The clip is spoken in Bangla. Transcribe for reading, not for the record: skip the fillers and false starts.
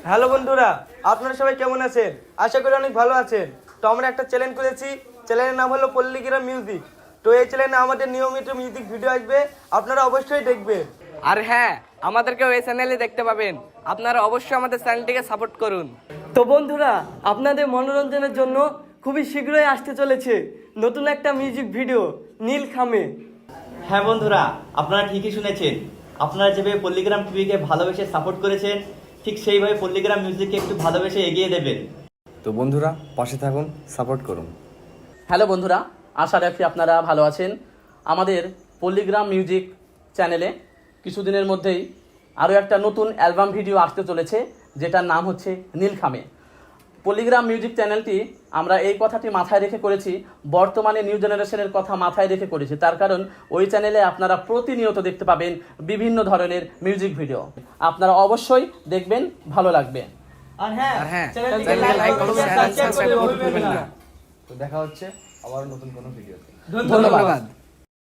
হ্যালো বন্ধুরা, আপনারা সবাই কেমন আছেন? আশা করি অনেক ভালো আছেন। তো আমরা একটা চ্যানেল করেছি, চ্যানেলের নাম হলো পল্লীগ্রাম মিউজিক। তো এই চ্যানেলে আমাদের নিয়মিত মিউজিক ভিডিও আসবে, আপনারা অবশ্যই দেখবেন। আর হ্যাঁ, আমাদেরকেও এই চ্যানেলে দেখতে পাবেন। আপনারা অবশ্যই আমাদের চ্যানেলটিকে সাপোর্ট করুন। তো বন্ধুরা, আপনাদের মনোরঞ্জনের জন্য খুবই শীঘ্রই আসতে চলেছে নতুন একটা মিউজিক ভিডিও, নীল খামে। হ্যাঁ বন্ধুরা, আপনারা ঠিকই শুনেছেন। আপনারা যেভাবে পল্লীগ্রাম টিভিকে ভালোবেসে সাপোর্ট করেছেন, ঠিক সেইভাবে পল্লীগ্রাম মিউজিককে একটু ভালোবেসে এগিয়ে দেবেন। তো বন্ধুরা, পাশে থাকুন, সাপোর্ট করুন। হ্যালো বন্ধুরা, আশা রাখি আপনারা ভালো আছেন। আমাদের পল্লীগ্রাম মিউজিক চ্যানেলে কিছুদিনের মধ্যেই আরও একটা নতুন অ্যালবাম ভিডিও আসতে চলেছে, যেটার নাম হচ্ছে নীলখামে। পল্লীগ্রাম মিউজিক চ্যানেলটি আমরা এই কথাটি মাথায় রেখে করেছি, বর্তমানে নিউ জেনারেশনের কথা মাথায় রেখে করেছি। তার কারণ ওই চ্যানেলে আপনারা প্রতিনিয়ত দেখতে পাবেন বিভিন্ন ধরনের মিউজিক ভিডিও। আপনারা অবশ্যই দেখবেন, ভালো লাগবে। আর হ্যাঁ, চ্যানেলটিকে লাইক করুন, শেয়ার করতে ভুলবেন না। তো দেখা হচ্ছে আবার নতুন কোনো ভিডিওতে। ধন্যবাদ।